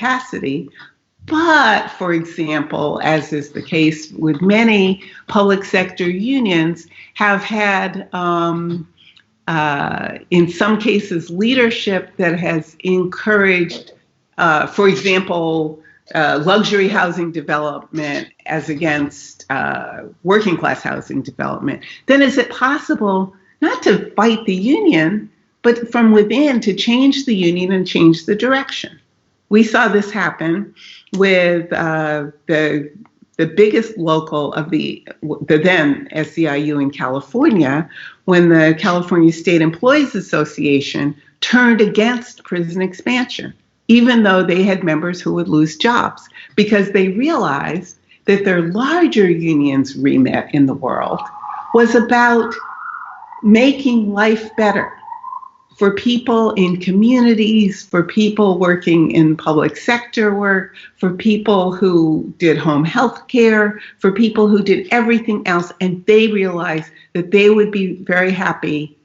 capacity. But, for example, as is the case with many public sector unions, have had, in some cases, leadership that has encouraged, for example, luxury housing development as against working class housing development, then is it possible not to fight the union, but from within to change the union and change the direction? We saw this happen with the biggest local of the then SEIU in California, when the California State Employees Association turned against prison expansion, even though they had members who would lose jobs, because they realized that their larger union's remit in the world was about making life better for people in communities, for people working in public sector work, for people who did home health care, for people who did everything else. And they realized that they would be very happy,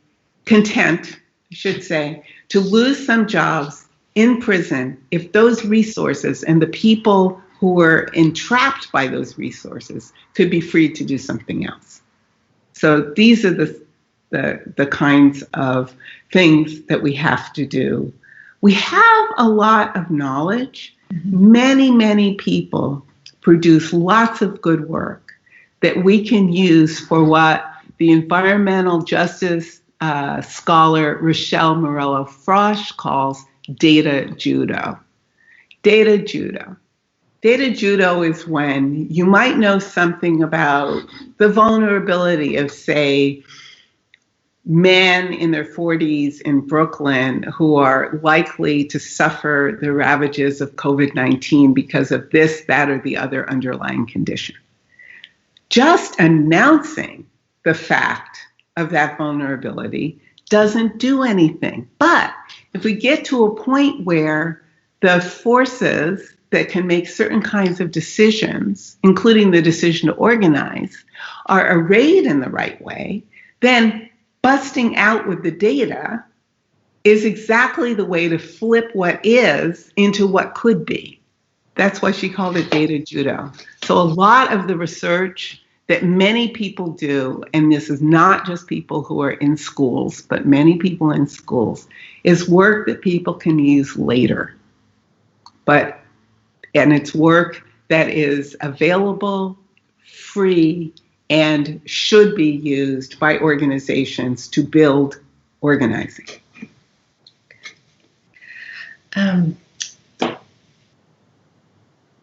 content, I should say, to lose some jobs in prison if those resources and the people who were entrapped by those resources could be freed to do something else. So these are the kinds of things that we have to do. We have a lot of knowledge. Many, many people produce lots of good work that we can use for what the environmental justice scholar Rochelle Morello-Frosch calls data judo. Data judo. Data judo is when you might know something about the vulnerability of, say, men in their 40s in Brooklyn who are likely to suffer the ravages of COVID-19 because of this, that, or the other underlying condition. Just announcing the fact of that vulnerability doesn't do anything. But if we get to a point where the forces that can make certain kinds of decisions, including the decision to organize, are arrayed in the right way, then busting out with the data is exactly the way to flip what is into what could be. That's why she called it data judo. So a lot of the research that many people do, and this is not just people who are in schools, but many people in schools, is work that people can use later. And it's work that is available, free, and should be used by organizations to build organizing.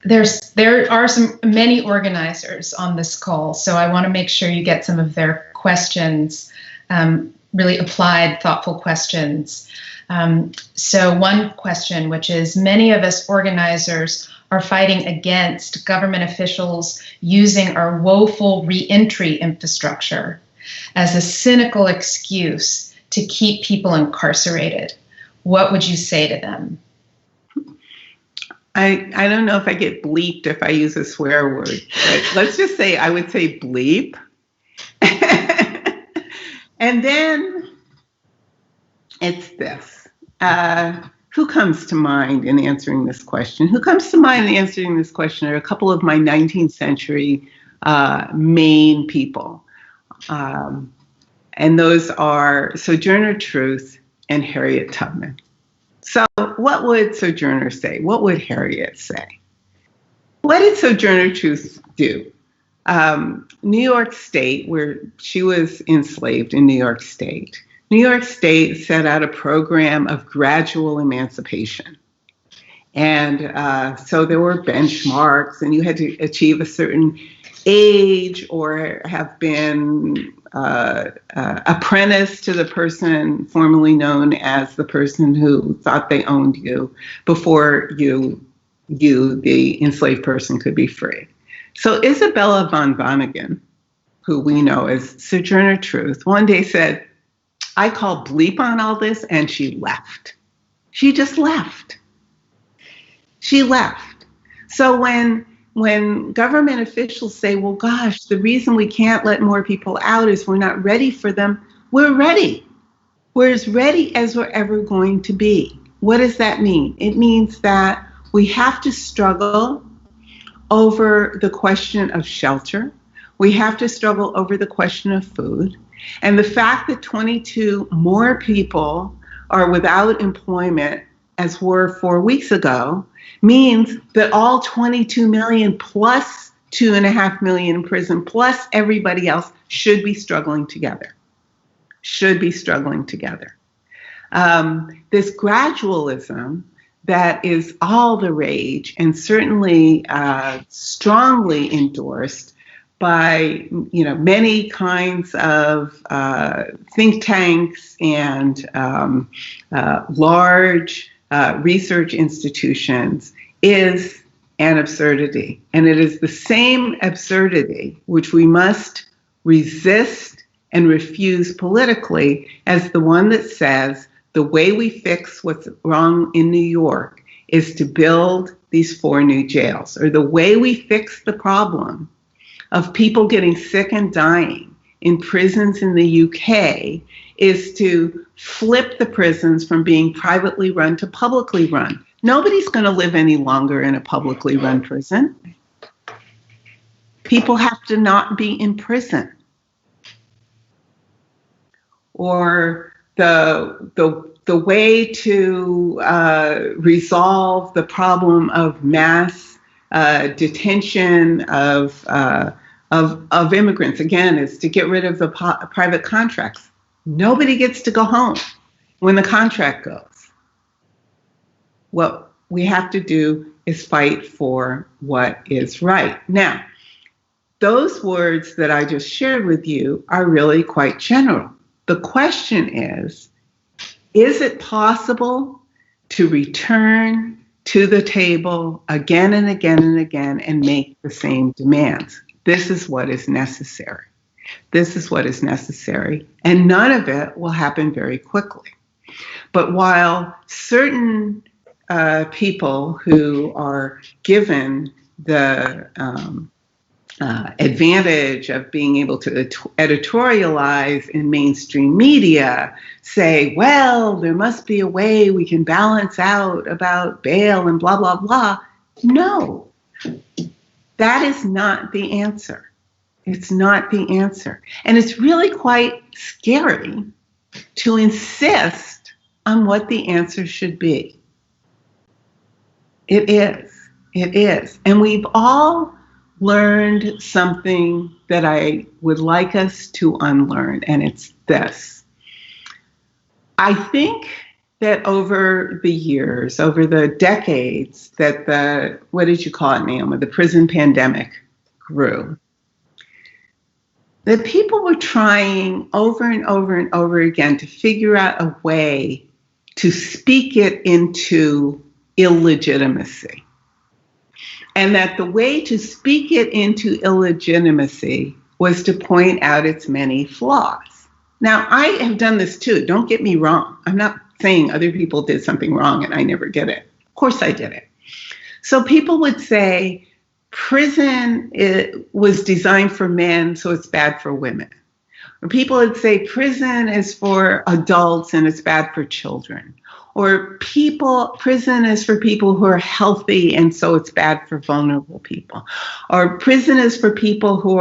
There are many organizers on this call, so I want to make sure you get some of their questions, really applied, thoughtful questions. So one question, which is, many of us organizers are fighting against government officials using our woeful reentry infrastructure as a cynical excuse to keep people incarcerated. What would you say to them? I don't know if I get bleeped if I use a swear word, but let's just say I would say bleep. And then it's this. Who comes to mind in answering this question? Who comes to mind in answering this question are a couple of my 19th century main people. And those are Sojourner Truth and Harriet Tubman. So what would Sojourner say? What would Harriet say? What did Sojourner Truth do? New York State, where she was enslaved in New York State, New York State set out a program of gradual emancipation. And so there were benchmarks, and you had to achieve a certain age or have been apprentice to the person formerly known as the person who thought they owned you before you, the enslaved person, could be free. So Isabella von Vonnegut, who we know as Sojourner Truth, one day said, I call bleep on all this, and she left. She just left. She left. So when government officials say, well, gosh, the reason we can't let more people out is we're not ready for them, we're ready. We're as ready as we're ever going to be. What does that mean? It means that We have to struggle over the question of shelter. We have to struggle over the question of food. And the fact that 22 more people are without employment as were 4 weeks ago means that all 22 million plus 2.5 million in prison plus everybody else should be struggling together. Should be struggling together. This gradualism that is all the rage and certainly strongly endorsed by many kinds of think tanks and large research institutions is an absurdity. And it is the same absurdity which we must resist and refuse politically as the one that says the way we fix what's wrong in New York is to build these 4 new jails, or the way we fix the problem of people getting sick and dying in prisons in the UK is to flip the prisons from being privately run to publicly run. Nobody's going to live any longer in a publicly run prison. People have to not be in prison. Or the way to resolve the problem of mass detention of immigrants, again, is to get rid of the private contracts. Nobody gets to go home when the contract goes. What we have to do is fight for what is right. Now, those words that I just shared with you are really quite general. The question is it possible to return to the table again and again and again and make the same demands? This is what is necessary. This is what is necessary. And none of it will happen very quickly. But while certain people who are given the advantage of being able to editorialize in mainstream media say, well, there must be a way we can balance out about bail and blah, blah, blah. No, that is not the answer. It's not the answer. And it's really quite scary to insist on what the answer should be. It is. It is. And we've all learned something that I would like us to unlearn, and it's this. I think that over the years, over the decades that what did you call it, Naomi, the prison pandemic grew, that people were trying over and over and over again to figure out a way to speak it into illegitimacy. And that the way to speak it into illegitimacy was to point out its many flaws. Now, I have done this too. Don't get me wrong. I'm not saying other people did something wrong and I never did it. Of course I did it. So people would say prison was designed for men, so it's bad for women. Or people would say prison is for adults and it's bad for children. Or prison is for people who are healthy and so it's bad for vulnerable people. Or prison is for people who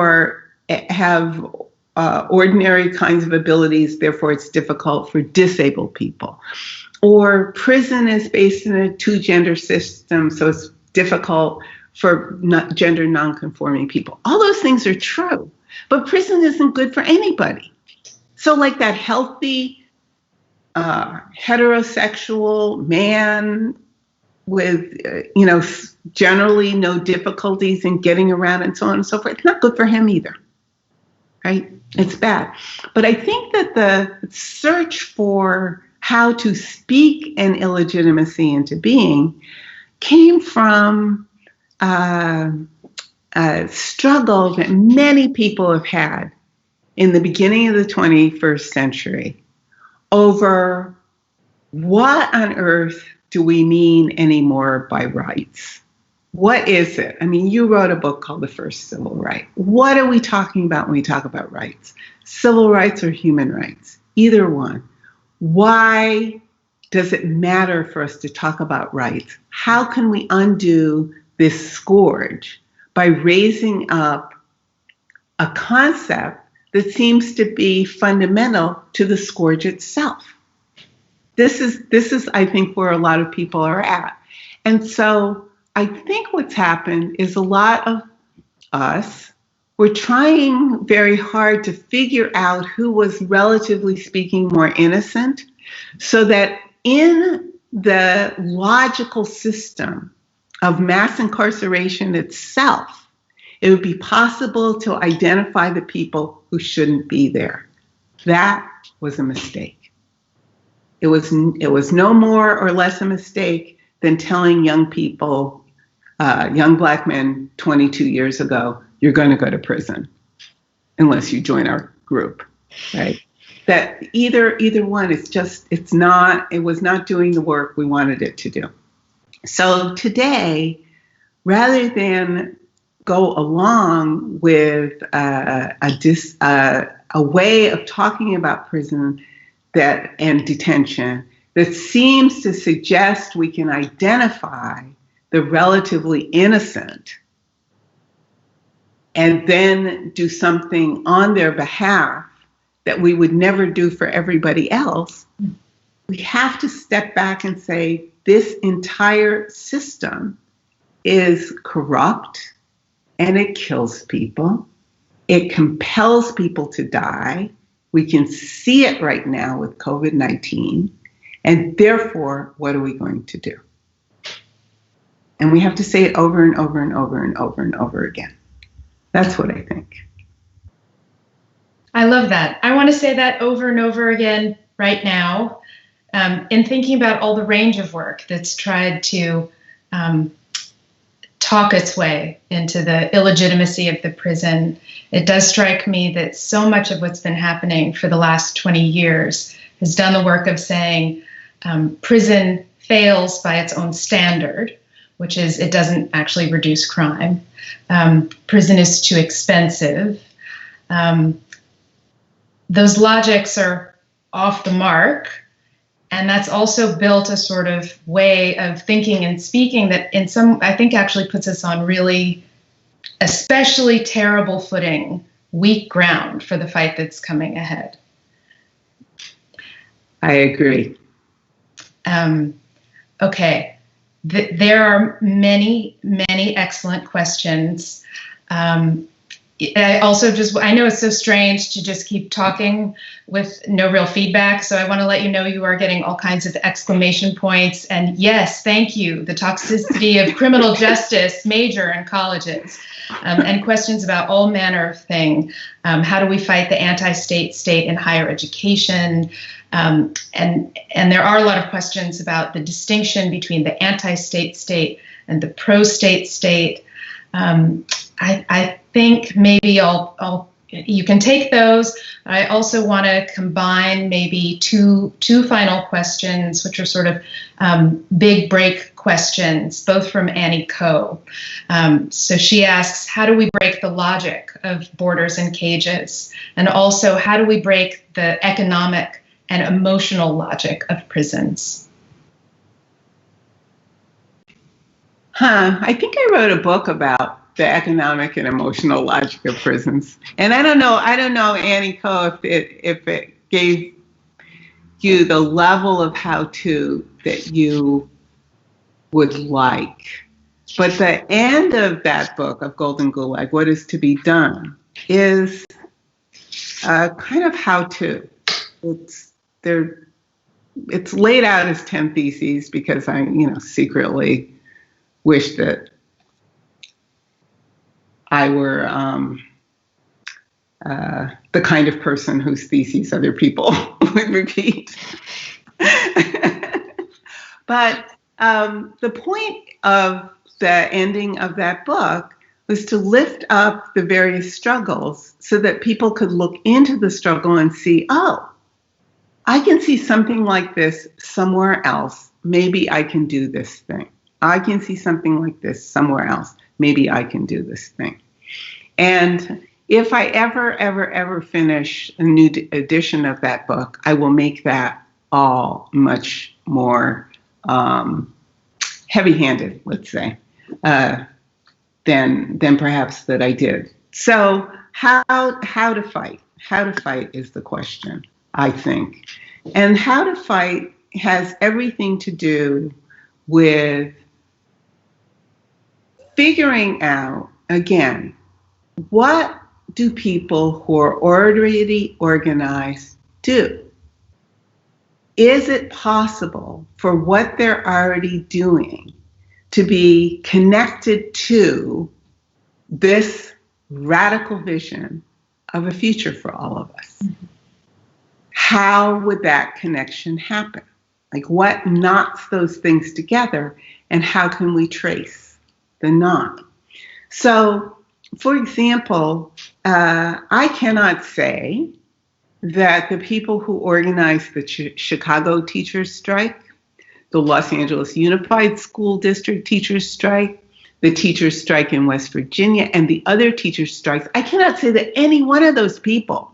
have ordinary kinds of abilities, therefore it's difficult for disabled people. Or prison is based in a 2-gender system, so it's difficult for gender nonconforming people. All those things are true, but prison isn't good for anybody. So like that healthy, heterosexual man with, generally no difficulties in getting around and so on and so forth. It's not good for him either, right? It's bad. But I think that the search for how to speak an illegitimacy into being came from a struggle that many people have had in the beginning of the 21st century over what on earth do we mean anymore by rights? What is it? I mean, you wrote a book called The First Civil Right. What are we talking about when we talk about rights? Civil rights or human rights? Either one. Why does it matter for us to talk about rights? How can we undo this scourge by raising up a concept that seems to be fundamental to the scourge itself? This is, I think, where a lot of people are at. And so I think what's happened is a lot of us, we're trying very hard to figure out who was, relatively speaking, more innocent, so that in the logical system of mass incarceration itself, it would be possible to identify the people who shouldn't be there. That was a mistake. It was no more or less a mistake than telling young people, young Black men 22 years ago, you're going to go to prison unless you join our group, right? That either one, it was not doing the work we wanted it to do. So today, rather than go along with a way of talking about prison and detention that seems to suggest we can identify the relatively innocent and then do something on their behalf that we would never do for everybody else, we have to step back and say, this entire system is corrupt and it kills people. It compels people to die. We can see it right now with COVID-19. And therefore, what are we going to do? And we have to say it over and over and over and over and over again. That's what I think. I love that. I want to say that over and over again right now, in thinking about all the range of work that's tried to talk its way into the illegitimacy of the prison. It does strike me that so much of what's been happening for the last 20 years has done the work of saying prison fails by its own standard, which is it doesn't actually reduce crime. Prison is too expensive. Those logics are off the mark. And that's also built a sort of way of thinking and speaking that I think actually puts us on really especially terrible footing, weak ground for the fight that's coming ahead. I agree. Okay. There are many, many excellent questions. I know it's so strange to just keep talking with no real feedback. So I want to let you know you are getting all kinds of exclamation points. And yes, thank you. The toxicity of criminal justice major in colleges, and questions about all manner of thing. How do we fight the anti-state state in higher education? And there are a lot of questions about the distinction between the anti-state state and the pro-state state. I think maybe you can take those. I also want to combine maybe two final questions, which are sort of big break questions, both from Annie Coe. So she asks, how do we break the logic of borders and cages? And also, how do we break the economic and emotional logic of prisons? I think I wrote a book about the economic and emotional logic of prisons. And I don't know, Annie Coe, if it gave you the level of how-to that you would like. But the end of that book, of Golden Gulag, What is to be Done, is kind of how-to. It's laid out as 10 theses because I, secretly wish that I were the kind of person whose theses other people would repeat. But the point of the ending of that book was to lift up the various struggles so that people could look into the struggle and see, oh, I can see something like this somewhere else. Maybe I can do this thing. I can see something like this somewhere else. Maybe I can do this thing. And if I ever finish a new edition of that book, I will make that all much more heavy-handed, let's say, than perhaps that I did. So how to fight? How to fight is the question, I think. And how to fight has everything to do with figuring out, again, what do people who are already organized do? Is it possible for what they're already doing to be connected to this radical vision of a future for all of us? Mm-hmm. How would that connection happen? Like, what knots those things together, and how can we trace the knot? So, for example, I cannot say that the people who organized the Chicago teachers strike, the Los Angeles Unified School District teachers strike, the teachers strike in West Virginia, and the other teachers strikes, I cannot say that any one of those people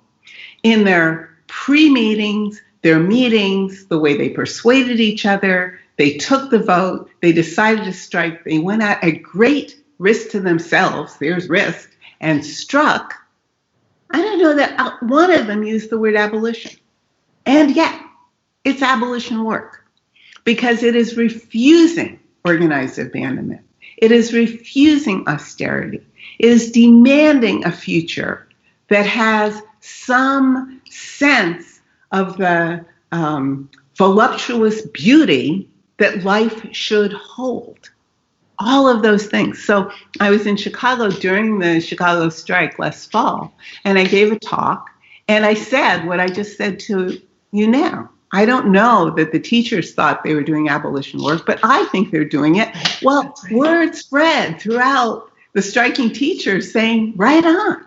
in their pre-meetings, their meetings, the way they persuaded each other, they took the vote, they decided to strike, they went at a great risk to themselves, there's risk, and struck. I don't know that one of them used the word abolition. And yet, it's abolition work, because it is refusing organized abandonment. It is refusing austerity. It is demanding a future that has some sense of the voluptuous beauty that life should hold. All of those things. So I was in Chicago during the Chicago strike last fall, and I gave a talk, and I said what I just said to you now. I don't know that the teachers thought they were doing abolition work, but I think they're doing it. Well, word spread throughout the striking teachers saying, right on,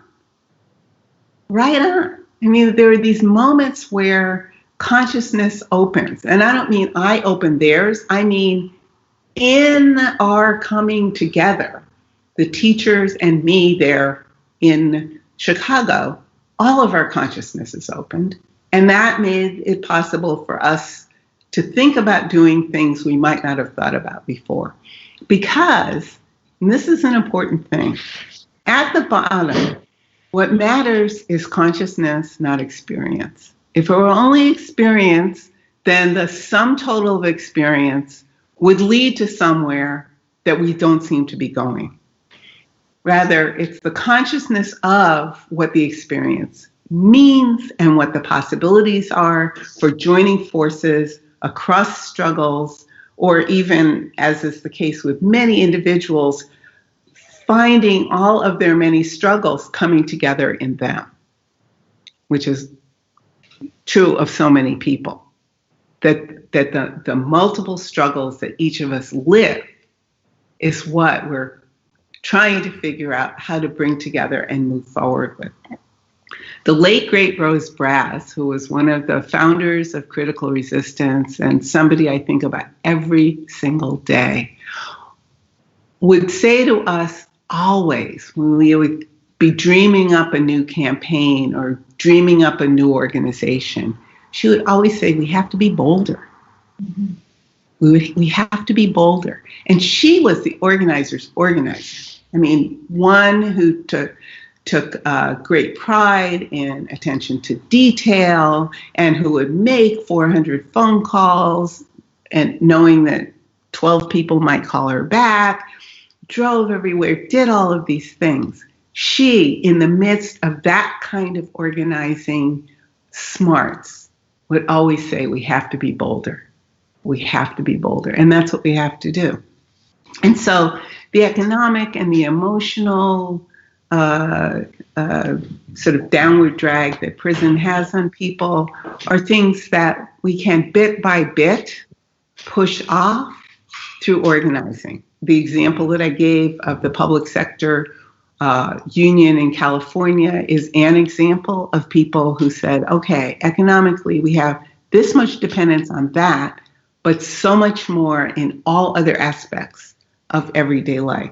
right on. I mean, there are these moments where consciousness opens, and I don't mean I open theirs, I mean in our coming together, the teachers and me there in Chicago, all of our consciousness is opened. And that made it possible for us to think about doing things we might not have thought about before. Because, and this is an important thing, at the bottom, what matters is consciousness, not experience. If it were only experience, then the sum total of experience would lead to somewhere that we don't seem to be going. Rather, it's the consciousness of what the experience means and what the possibilities are for joining forces across struggles, or even, as is the case with many individuals, finding all of their many struggles coming together in them, which is true of so many people. That the multiple struggles that each of us live is what we're trying to figure out how to bring together and move forward with. The late, great Rose Brass, who was one of the founders of critical resistance and somebody I think about every single day, would say to us always when we would be dreaming up a new campaign or dreaming up a new organization, she would always say, we have to be bolder. Mm-hmm. We have to be bolder. And she was the organizer's organizer. I mean, one who took great pride in attention to detail and who would make 400 phone calls and knowing that 12 people might call her back, drove everywhere, did all of these things. She, in the midst of that kind of organizing smarts, would always say, we have to be bolder. We have to be bolder. And that's what we have to do. And so the economic and the emotional sort of downward drag that prison has on people are things that we can bit by bit push off through organizing. The example that I gave of the public sector union in California is an example of people who said, okay, economically we have this much dependence on that, but so much more in all other aspects of everyday life.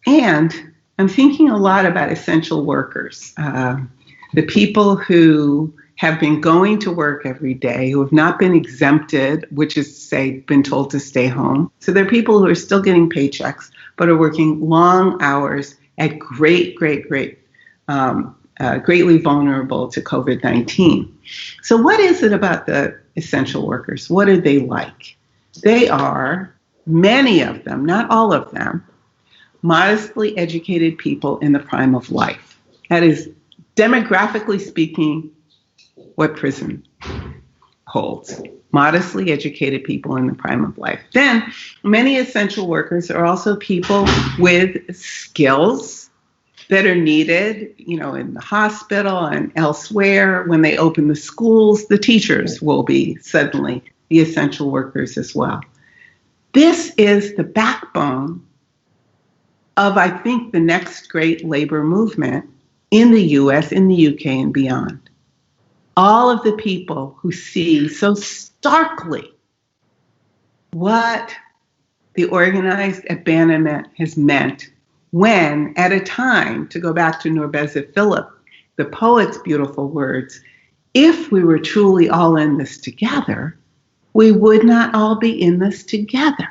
And I'm thinking a lot about essential workers, the people who have been going to work every day, who have not been exempted, which is to say, been told to stay home. So there are people who are still getting paychecks, but are working long hours at greatly vulnerable to COVID-19. So what is it about the essential workers? What are they like? They are, many of them, not all of them, modestly educated people in the prime of life. That is, demographically speaking, what prison holds. Modestly educated people in the prime of life. Then, many essential workers are also people with skills that are needed, in the hospital and elsewhere. When they open the schools, the teachers will be suddenly the essential workers as well. This is the backbone of, I think, the next great labor movement in the US, in the UK, and beyond. All of the people who see so starkly what the organized abandonment has meant when, at a time, to go back to Norbeza Philip, the poet's beautiful words, if we were truly all in this together, we would not all be in this together.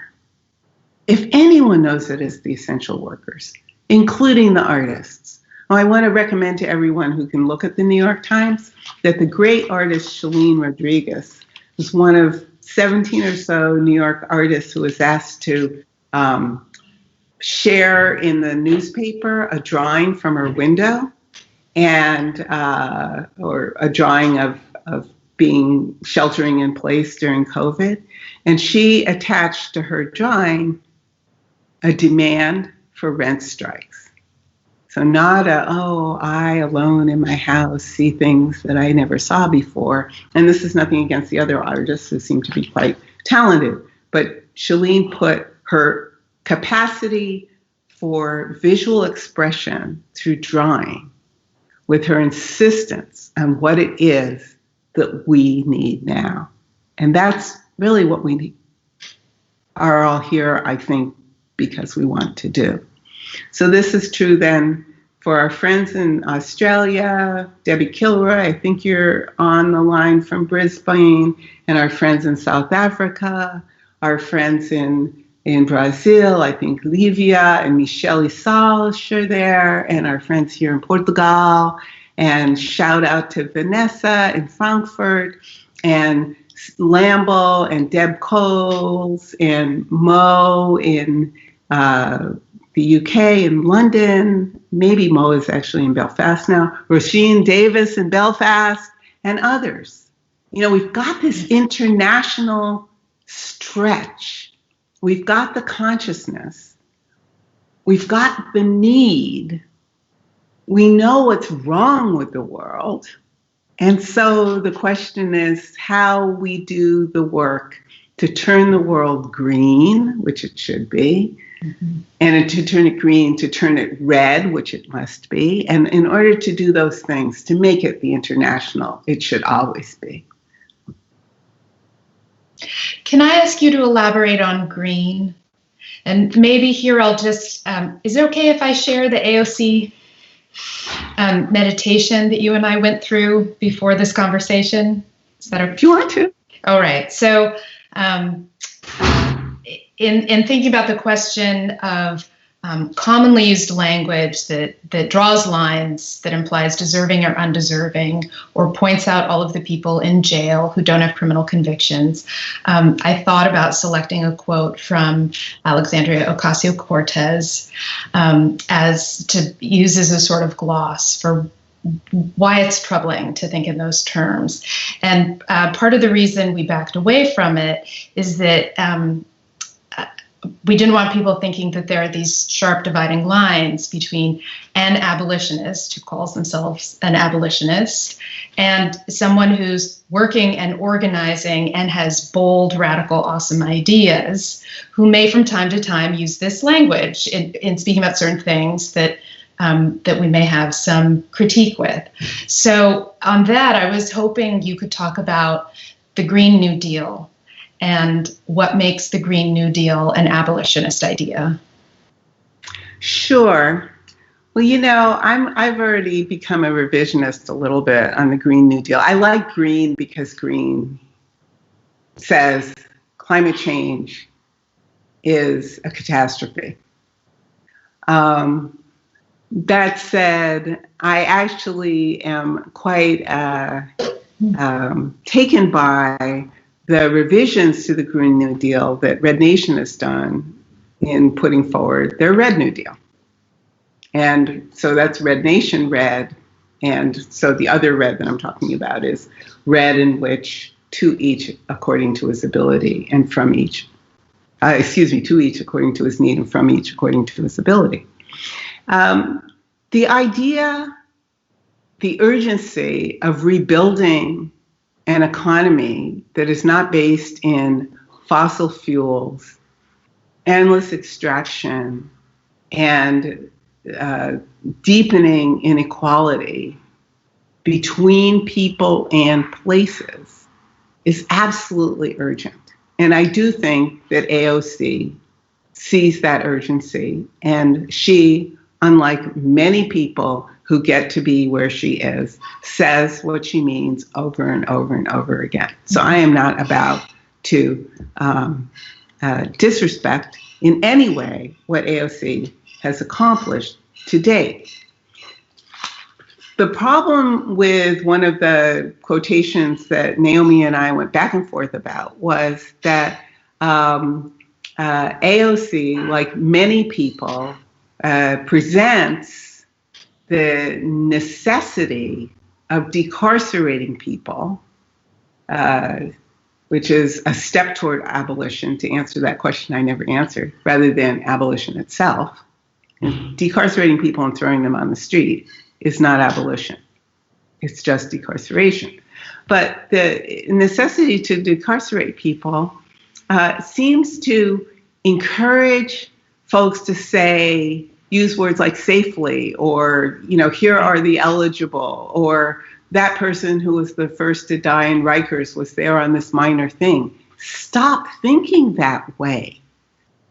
If anyone knows it, it's the essential workers, including the artists. Well, I want to recommend to everyone who can look at the New York Times that the great artist Chalene Rodriguez was one of 17 or so New York artists who was asked to share in the newspaper a drawing from her window, and or a drawing of being sheltering in place during COVID. And she attached to her drawing a demand for rent strikes. So not I alone in my house see things that I never saw before. And this is nothing against the other artists who seem to be quite talented, but Chalene put her capacity for visual expression through drawing with her insistence on what it is that we need now. And that's really what we are all here, I think, because we want to do. So this is true then for our friends in Australia, Debbie Kilroy, I think you're on the line from Brisbane, and our friends in South Africa, our friends in Brazil, I think Livia and Michelle Isals are there, and our friends here in Portugal, and shout out to Vanessa in Frankfurt, and Lamble and Deb Coles and Mo in the UK in London. Maybe Mo is actually in Belfast now. Roisin Davis in Belfast and others. We've got this international stretch. We've got the consciousness. We've got the need. We know what's wrong with the world. And so the question is how we do the work to turn the world green, which it should be, and to turn it green, to turn it red, which it must be. And in order to do those things, to make it the international, it should always be. Can I ask you to elaborate on green? And maybe here I'll just, is it okay if I share the AOC meditation that you and I went through before this conversation? Is that okay? If you want to. All right. So in thinking about the question of commonly used language that draws lines, that implies deserving or undeserving, or points out all of the people in jail who don't have criminal convictions, I thought about selecting a quote from Alexandria Ocasio-Cortez as to use as a sort of gloss for why it's troubling to think in those terms. And part of the reason we backed away from it is that we didn't want people thinking that there are these sharp dividing lines between an abolitionist who calls themselves an abolitionist and someone who's working and organizing and has bold, radical, awesome ideas, who may from time to time use this language in speaking about certain things that we may have some critique with. So on that, I was hoping you could talk about the Green New Deal and what makes the Green New Deal an abolitionist idea. Sure. Well, I've already become a revisionist a little bit on the Green New Deal. I like green because green says climate change is a catastrophe. That said, I actually am quite taken by the revisions to the Green New Deal that Red Nation has done in putting forward their Red New Deal. And so that's Red Nation red. And so the other red that I'm talking about is red in which to each according to his ability and from each, to each according to his need and from each according to his ability. The idea, the urgency of rebuilding an economy that is not based in fossil fuels, endless extraction, and deepening inequality between people and places is absolutely urgent. And I do think that AOC sees that urgency, and she, unlike many people who get to be where she is, says what she means over and over and over again. So I am not about to disrespect in any way what AOC has accomplished to date. The problem with one of the quotations that Naomi and I went back and forth about was that AOC, like many people, presents the necessity of decarcerating people, which is a step toward abolition, to answer that question I never answered, rather than abolition itself. Decarcerating people and throwing them on the street is not abolition. It's just decarceration. But the necessity to decarcerate people seems to encourage folks to use words like safely, or, here are the eligible, or that person who was the first to die in Rikers was there on this minor thing. Stop thinking that way.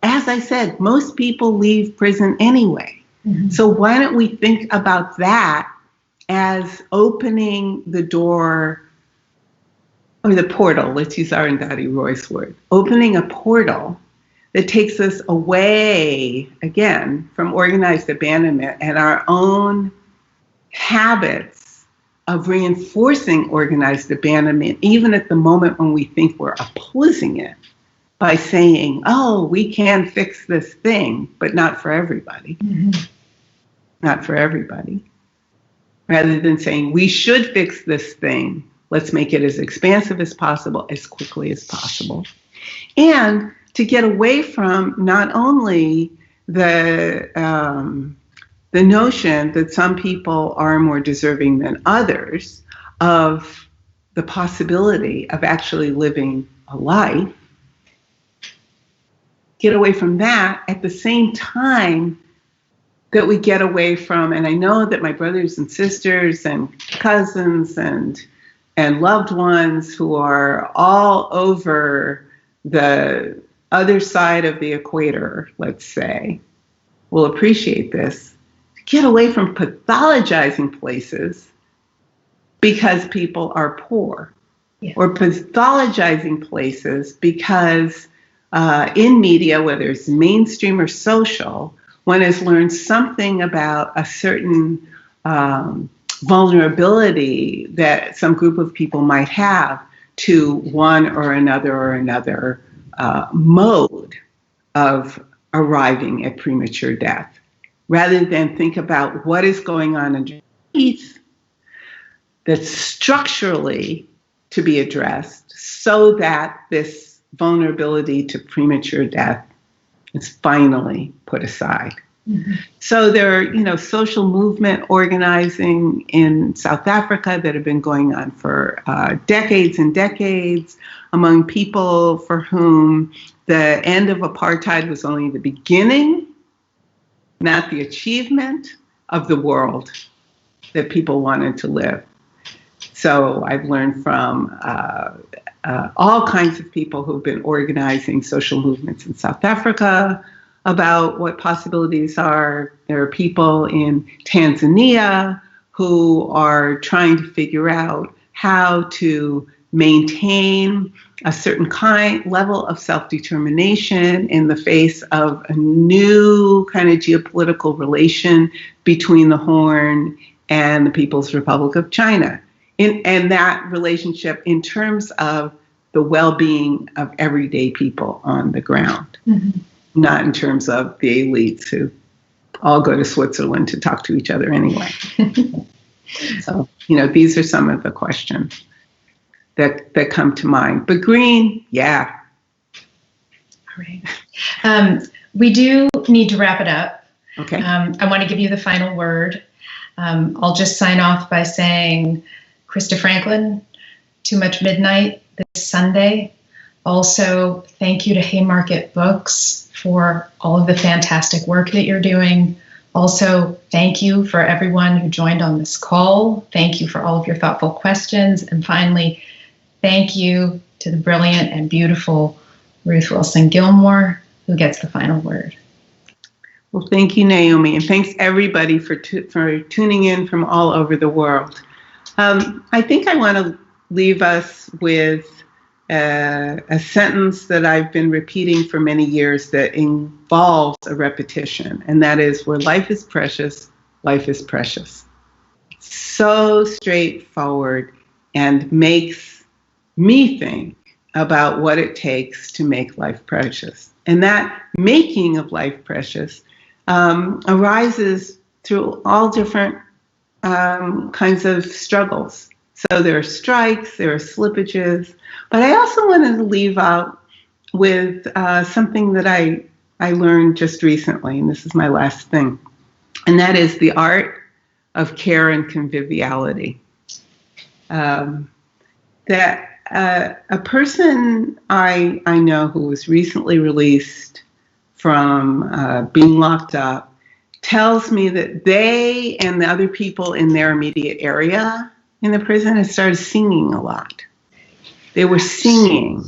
As I said, most people leave prison anyway. Mm-hmm. So why don't we think about that as opening the door, or the portal, let's use Arundhati Roy's word, opening a portal that takes us away, again, from organized abandonment and our own habits of reinforcing organized abandonment, even at the moment when we think we're opposing it, by saying, oh, we can fix this thing, but not for everybody. Mm-hmm. Not for everybody. Rather than saying, we should fix this thing, let's make it as expansive as possible, as quickly as possible. And to get away from not only the notion that some people are more deserving than others of the possibility of actually living a life, get away from that at the same time that we get away from, and I know that my brothers and sisters and cousins and loved ones who are all over the other side of the equator, let's say, will appreciate this. Get away from pathologizing places because people are poor, or pathologizing places because in media, whether it's mainstream or social, one has learned something about a certain vulnerability that some group of people might have to one or another mode of arriving at premature death, rather than think about what is going on underneath that's structurally to be addressed so that this vulnerability to premature death is finally put aside. Mm-hmm. So there are, social movement organizing in South Africa that have been going on for decades and decades among people for whom the end of apartheid was only the beginning, not the achievement of the world that people wanted to live. So I've learned from all kinds of people who've been organizing social movements in South Africa, about what possibilities are. There are people in Tanzania who are trying to figure out how to maintain a certain level of self-determination in the face of a new kind of geopolitical relation between the Horn and the People's Republic of China. And that relationship in terms of the well-being of everyday people on the ground, not in terms of the elites who all go to Switzerland to talk to each other anyway. So, these are some of the questions that come to mind. But green, yeah. All right. We do need to wrap it up. Okay. I want to give you the final word. I'll just sign off by saying, Krista Franklin, Too Much Midnight this Sunday. Also, thank you to Haymarket Books for all of the fantastic work that you're doing. Also, thank you for everyone who joined on this call. Thank you for all of your thoughtful questions. And finally, thank you to the brilliant and beautiful Ruth Wilson Gilmore, who gets the final word. Well, thank you, Naomi, and thanks everybody for tuning in from all over the world. I think I want to leave us with a sentence that I've been repeating for many years that involves a repetition, and that is, where life is precious, life is precious. So straightforward, and makes me think about what it takes to make life precious. And that making of life precious arises through all different kinds of struggles. So there are strikes, there are slippages, but I also wanted to leave out with something that I learned just recently, and this is my last thing, and that is the art of care and conviviality. That a person I know who was recently released from being locked up tells me that they and the other people in their immediate area in the prison had started singing a lot. They were singing,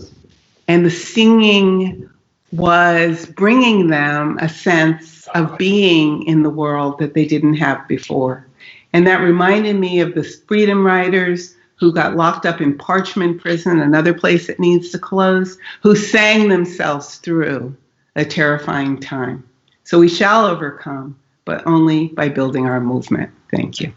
and the singing was bringing them a sense of being in the world that they didn't have before. And that reminded me of the freedom riders who got locked up in Parchman Prison, another place that needs to close, who sang themselves through a terrifying time. So we shall overcome, but only by building our movement. Thank you.